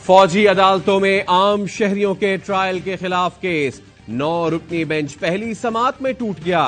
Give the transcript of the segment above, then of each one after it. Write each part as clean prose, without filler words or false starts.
फौजी अदालतों में आम शहरियों के ट्रायल के खिलाफ केस। 9 रुकनी बेंच पहली समाअत में टूट गया।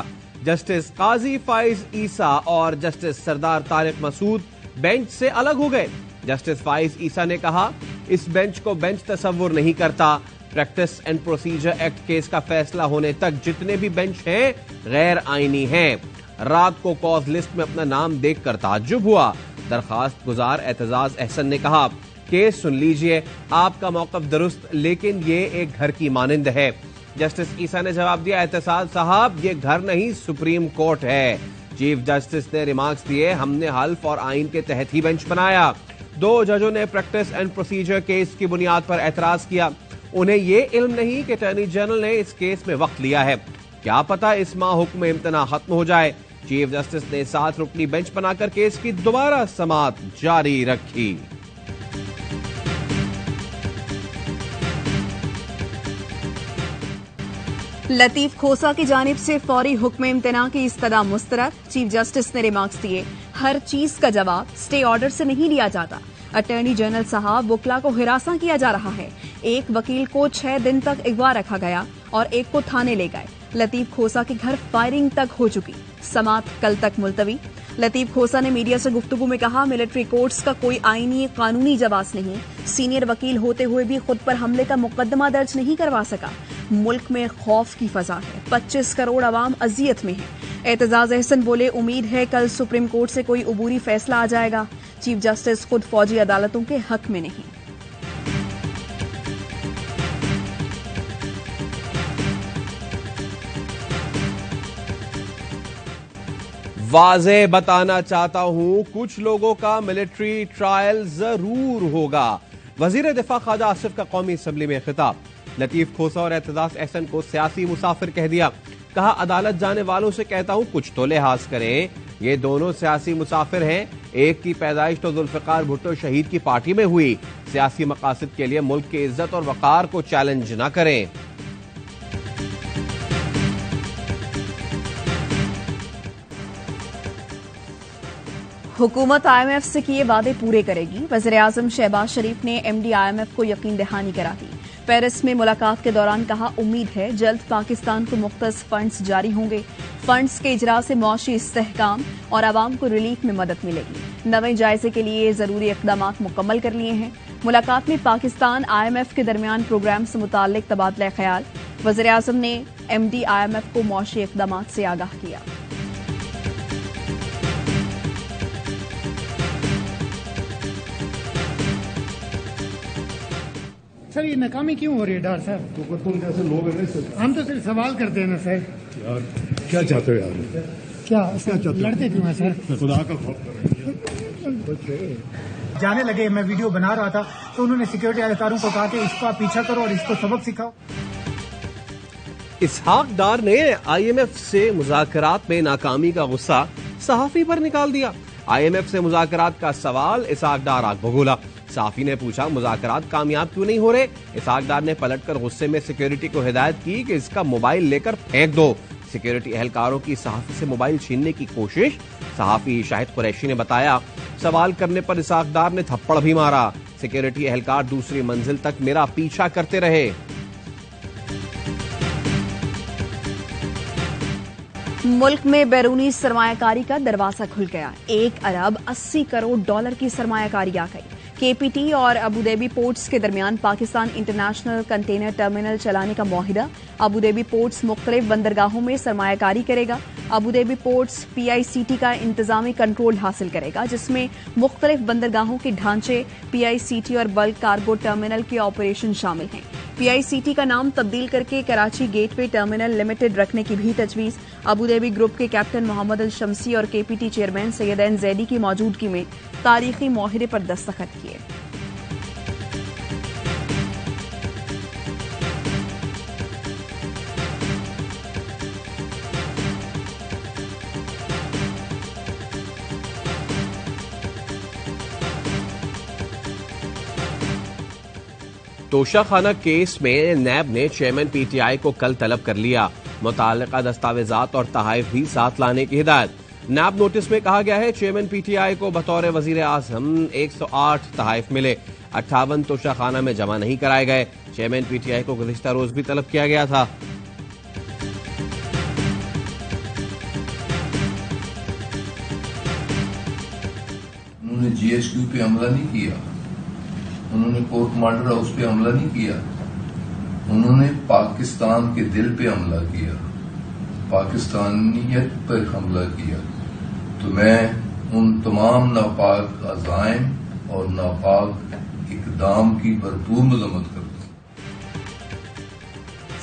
जस्टिस काजी फाइज ईसा और जस्टिस सरदार तारिक मसूद बेंच से अलग हो गए। जस्टिस फाइज ईसा ने कहा, इस बेंच को बेंच तस्वुर नहीं करता। Practice and procedure act case का फैसला होने तक जितने भी बेंच हैं गैर आईनी हैं। रात को कॉज लिस्ट में अपना नाम देखकर ताज्जुब हुआ। दरखास्त गुजार एतजाज अहसन ने कहा, केस सुन लीजिए, आपका मौकफ दुरुस्त, लेकिन ये एक घर की मानिंद है। जस्टिस ईसा ने जवाब दिया, एतजाज साहब, ये घर नहीं सुप्रीम कोर्ट है। चीफ जस्टिस ने रिमार्क्स दिए, हमने हल्फ और आइन के तहत ही बेंच बनाया। 2 जजों ने प्रैक्टिस एंड प्रोसीजर केस की बुनियाद पर एतराज किया। उन्हें यह इल्म नहीं कि अटॉर्नी जनरल ने इस केस में वक्त लिया है। क्या पता इस माह हुक्म इम्तना खत्म हो जाए। चीफ जस्टिस ने 7 रुकनी बेंच बनाकर केस की दोबारा समाअत जारी रखी। लतीफ खोसा की जानिब से फौरी हुक्म इम्तना की इस्तदा मुस्तरद। चीफ जस्टिस ने रिमार्क्स दिए, हर चीज का जवाब स्टे ऑर्डर से नहीं लिया जाता। अटॉर्नी जनरल साहब, वकला को हिरासा किया जा रहा है। एक वकील को 6 दिन तक अगवा रखा गया और एक को थाने ले गए। लतीफ खोसा के घर फायरिंग तक हो चुकी। समाअत कल तक मुलतवी। लतीफ खोसा ने मीडिया से गुफ्तगू में कहा, मिलिट्री कोर्ट्स का कोई आईनी कानूनी जवाब नहीं। सीनियर वकील होते हुए भी खुद पर हमले का मुकदमा दर्ज नहीं करवा सका। मुल्क में खौफ की फजा है। 25 करोड़ अवाम अजियत में है। एतजाज अहसन बोले, उम्मीद है कल सुप्रीम कोर्ट से कोई अबूरी फैसला आ जाएगा। चीफ जस्टिस खुद फौजी अदालतों के हक में नहीं। वाज़े बताना चाहता हूं, कुछ लोगों का मिलिट्री ट्रायल जरूर होगा। वजीर दिफा ख्वाजा आसिफ का कौमी असम्बली में खिताब। लतीफ खोसा और एतजाज अहसन को सियासी मुसाफिर कह दिया। कहा, अदालत जाने वालों से कहता हूं कुछ तो लिहाज करें। ये दोनों सियासी मुसाफिर हैं। एक की पैदाइश तो जुल्फिकार भुट्टो शहीद की पार्टी में हुई। सियासी मकासद के लिए मुल्क की इज्जत और वकार को चैलेंज न करें। हुकूमत IMF से किए वादे पूरे करेगी। वज़ीर आज़म शहबाज शरीफ ने MD IMF को यकीन दहानी करा दी। पेरिस में मुलाकात के दौरान कहा, उम्मीद है जल्द पाकिस्तान को मुख्तस फंड्स जारी होंगे। फंड्स के इजरा से मौशी इस्तेहकाम और आवाम को रिलीफ में मदद मिलेगी। नए जायजे के लिए जरूरी इकदाम मुकम्मल कर लिए हैं। मुलाकात में पाकिस्तान IMF के दरमियान प्रोग्राम से मुताल्लिक तबादला ख्याल। वज़ीर आज़म ने MD IMF को मौशी इकदाम से आगाह किया। सर, ये नाकामी क्यों हो रही है डॉक्टर साहब? तो तुम जैसे लोग हैं ना, हम तो सिर्फ सवाल करते हैं ना सर। यार क्या चाहते हो यार? क्या चाहते हो? लड़ते क्यों हैं सर? खुदा का खौफ करें। जाने लगे, मैं वीडियो बना रहा था तो उन्होंने सिक्योरिटी अधिकारियों को कहा कि इसको आप पीछा करो और इसको सबक सिखाओ। इसहाक डार ने IMF से मुज़ाकरात में नाकामी का गुस्सा सहाफी पर निकाल दिया। IMF से मुज़ाकरात का सवाल, इसहाक डार आग भगोला। सहाफी ने पूछा, मुज़ाकरात कामयाब क्यों नहीं हो रहे? इसहाक डार ने पलटकर गुस्से में सिक्योरिटी को हिदायत की कि इसका मोबाइल लेकर फेंक दो। सिक्योरिटी एहलकारों की सहाफी से मोबाइल छीनने की कोशिश। सहाफी शाहिद कुरैशी ने बताया, सवाल करने पर इसहाक डार ने थप्पड़ भी मारा। सिक्योरिटी एहलकार दूसरी मंजिल तक मेरा पीछा करते रहे। मुल्क में बैरूनी सरमायाकारी का दरवाजा खुल गया। 1 अरब 80 करोड़ डॉलर की सरमायाकारी आ गई। KPT और अबूधाबी पोर्ट्स के दरमियान पाकिस्तान इंटरनेशनल कंटेनर टर्मिनल चलाने का मुआहिदा। अबूधाबी पोर्ट्स मुख्तलिफ बंदरगाहों में सरमायाकारी करेगा। अबूधाबी पोर्ट्स PICT का इंतजामी कंट्रोल हासिल करेगा, जिसमें मुख्तलिफ बंदरगाहों के ढांचे, PICT और बल्क कार्गो टर्मिनल के ऑपरेशन शामिल हैं। PICT का नाम तब्दील करके कराची गेटवे टर्मिनल लिमिटेड रखने की भी तजवीज। अबूधाबी ग्रुप के कैप्टन मोहम्मद अल शमसी और KPT चेयरमैन सैयदैन जैदी की मौजूदगी में तारीखी मुआहिदे पर दस्तखत किए। तोशा खाना केस में नैब ने चेयरमैन PTI को कल तलब कर लिया। मुताल्लिका दस्तावेजात और तहाइफ भी साथ लाने की हिदायत। नैब नोटिस में कहा गया है चेयरमैन पीटीआई को बतौर वजीर आजम 108 तहाइफ मिले, 58 तोशाखाना में जमा नहीं कराए गए। चेयरमैन पीटीआई को गुज़िश्ता रोज भी तलब किया गया था। उन्होंने जीएचक्यू पे हमला नहीं किया, उन्होंने कोर्ट मार्डर हाउस पे हमला नहीं किया, उन्होंने पाकिस्तान के दिल पे हमला किया, पाकिस्तानियत पर हमला किया। तो मैं उन तमाम नापाक अज़ाइम और नापाक इक़दाम की भरपूर मज़म्मत करता हूं।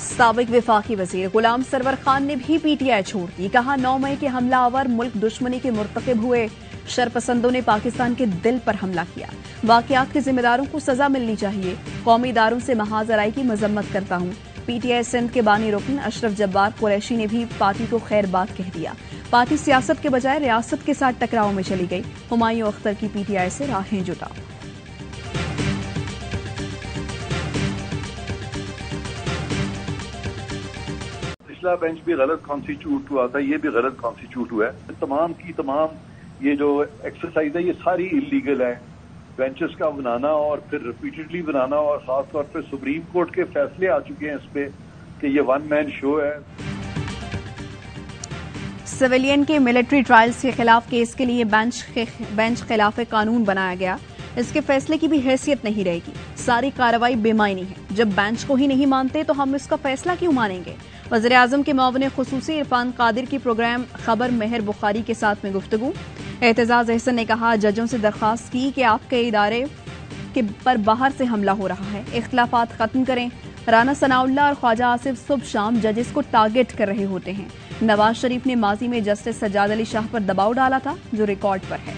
साबिक वफाकी वजीर गुलाम सरवर खान ने भी पीटीआई छोड़ दी। कहा 9 मई के हमलावर मुल्क दुश्मनी के मुर्तकिब हुए, शरपसंदों ने पाकिस्तान के दिल पर हमला किया। वाकयात के जिम्मेदारों को सजा मिलनी चाहिए। कौमी इदारों से महाजराई की मजम्मत करता हूँ। पीटीआई सिंध के बानी रुकन अशरफ जब्बार कुरैशी ने भी पार्टी को खैर बात कह दिया। पार्टी सियासत के बजाय रियासत के साथ टकराव में चली गई। हुमायूं अख्तर की पीटीआई से राहें जुटा। पिछला बेंच भी गलत कॉन्स्टिट्यूट हुआ था, ये भी गलत कॉन्स्टिट्यूट हुआ है। तमाम की तमाम ये जो एक्सरसाइज है ये सारी इलीगल है। बेंचेस का बनाना और फिर रिपीटेडली बनाना, और खासतौर पर सुप्रीम कोर्ट के फैसले आ चुके हैं इस पे कि ये वन मैन शो है। सिविलियन के मिलिट्री ट्रायल्स के खिलाफ केस के लिए बेंच खिलाफ कानून बनाया गया। इसके फैसले की भी हैसियत नहीं रहेगी। सारी कार्रवाई बेमायनी है। जब बेंच को ही नहीं मानते तो हम इसका फैसला क्यों मानेंगे। वज़ीर आज़म के मुआविन खुसूसी इरफान कादिर की प्रोग्राम खबर मेहर बुखारी के साथ में गुफ्तगू। एतजाज अहसन ने कहा जजों से दरख्वास्त की कि आपके इदारे के पर बाहर से हमला हो रहा है, इख्तिलाफात खत्म करें। राना सनाउल्लाह और ख्वाजा आसिफ सुबह शाम जजेस को टारगेट कर रहे होते हैं। नवाज शरीफ ने माजी में जस्टिस सज्जाद अली शाह पर दबाव डाला था, जो रिकॉर्ड पर है।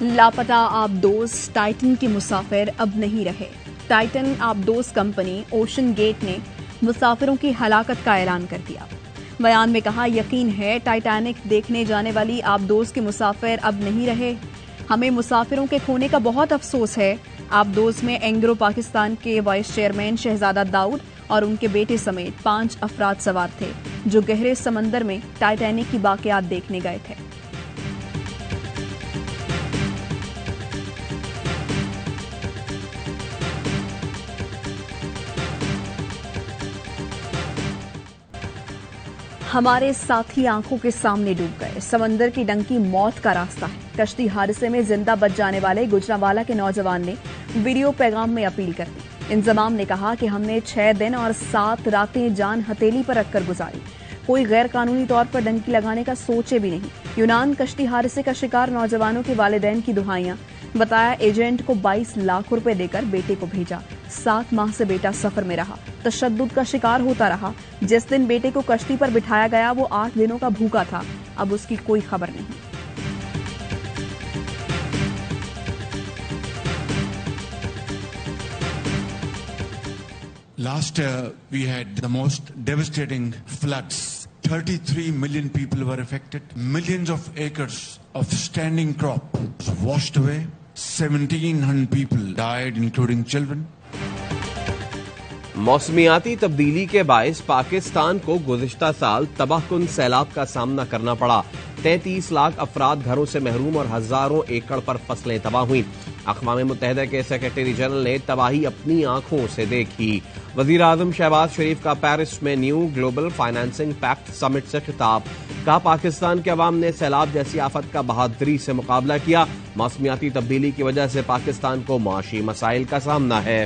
लापता आबदोज टाइटन के मुसाफिर अब नहीं रहे। टाइटन आबदोज कंपनी ओशन गेट ने मुसाफिरों की हलाकत का ऐलान कर दिया। बयान में कहा यकीन है टाइटैनिक देखने जाने वाली आबदोज के मुसाफिर अब नहीं रहे। हमें मुसाफिरों के खोने का बहुत अफसोस है। आबदोज में एंग्रो पाकिस्तान के वाइस चेयरमैन शहजादा दाऊद और उनके बेटे समेत 5 अफराद सवार थे, जो गहरे समंदर में टाइटैनिक की बाकियात देखने गए थे। हमारे साथी आंखों के सामने डूब गए। समंदर की डंकी मौत का रास्ता है। कश्ती हादसे में जिंदा बच जाने वाले गुजरांवाला के नौजवान ने वीडियो पैगाम में अपील कर दी। इंजमाम ने कहा कि हमने 6 दिन और 7 रातें जान हथेली पर रखकर गुजारी। कोई गैर कानूनी तौर पर डंकी लगाने का सोचे भी नहीं। यूनान कश्ती हादसे का शिकार नौजवानों के वालिदैन की दुहाइयां। बताया एजेंट को 22 लाख रुपए देकर बेटे को भेजा। 7 माह से बेटा सफर में रहा, तशद्दुद का शिकार होता रहा। जिस दिन बेटे को कश्ती पर बिठाया गया वो 8 दिनों का भूखा था। अब उसकी कोई खबर नहीं। Last year, we had the most devastating floods. 33 million people were affected. Millions of acres of standing crop was washed away. 1,700 people died, including children. मौसमियाती तब्दीली के बायस पाकिस्तान को गुज़िश्ता साल तबाहकुन सैलाब का सामना करना पड़ा। 33 लाख अफराद घरों से महरूम और हजारों एकड़ पर फसलें तबाह हुई। अक़वाम मुत्तहिदा के सेक्रेटरी जनरल ने तबाही अपनी आंखों से देखी। वज़ीर आज़म शहबाज शरीफ का पेरिस में new global financing pact summit से खिताब। कहा पाकिस्तान के अवाम ने सैलाब जैसी आफत का बहादुरी से मुकाबला किया। मौसमियाती तब्दीली की वजह से पाकिस्तान को माशी मसाइल का सामना है।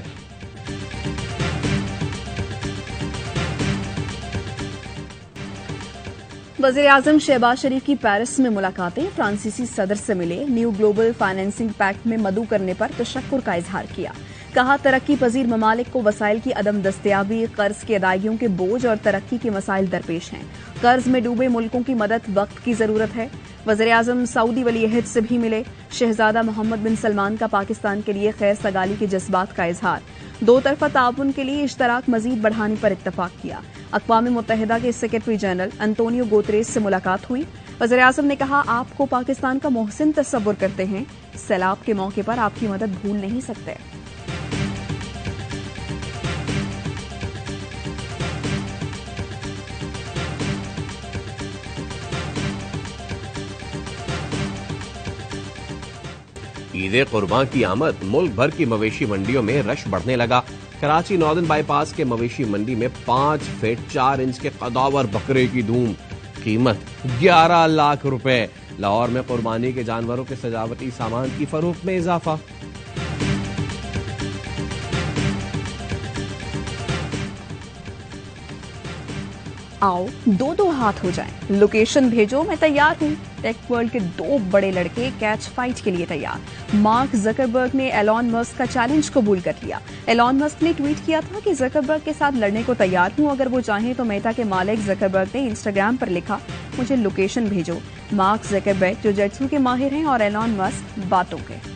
वज़ीर आज़म शहबाज शरीफ की पेरिस में मुलाकातें। फ्रांसीसी सदर से मिले। न्यू ग्लोबल फाइनेंसिंग पैक्ट में मदऊ करने पर तशक्कुर का इजहार किया। कहा तरक्की पजीर ममालिक को वसाइल की अदम दस्तयाबी, कर्ज की अदायगियों के बोझ और तरक्की के मसाइल दरपेश हैं। कर्ज में डूबे मुल्कों की मदद वक्त की जरूरत है। वज़ीर आज़म सऊदी वलीअहद से भी मिले। शहजादा मोहम्मद बिन सलमान का पाकिस्तान के लिए खैर सगाली के जज्बात का इजहार। 2 तरफा ताउन के लिए इश्तराक मजीद बढ़ाने पर इत्तफाक किया। अक़वाम मुत्तहिदा के सेक्रेटरी जनरल अंतोनियो गुतेरेस से मुलाकात हुई। वज़ीर-ए-आज़म ने कहा, आपको पाकिस्तान का मोहसिन तस्वुर करते हैं, सैलाब के मौके पर आपकी मदद भूल नहीं सकते। ईद कुर्बान की आमद, मुल्क भर की मवेशी मंडियों में रश बढ़ने लगा। कराची नॉर्दर्न बाईपास के मवेशी मंडी में 5 फीट 4 इंच के कदावर बकरे की धूम, कीमत 11 लाख रुपए। लाहौर में कुर्बानी के जानवरों के सजावटी सामान की फरोख्त में इजाफा। आओ दो हाथ हो जाएं, लोकेशन भेजो, मैं तैयार हूं। टेक वर्ल्ड के 2 बड़े लड़के कैच फाइट के लिए तैयार। मार्क जकरबर्ग ने एलॉन मस्क का चैलेंज कबूल कर लिया। एलॉन मस्क ने ट्वीट किया था कि जकरबर्ग के साथ लड़ने को तैयार हूं अगर वो चाहें तो। मेटा के मालिक जकरबर्ग ने इंस्टाग्राम पर लिखा, मुझे लोकेशन भेजो। मार्क जकरबर्ग जो जेट्सू के माहिर हैं और एलॉन मस्क बातों के।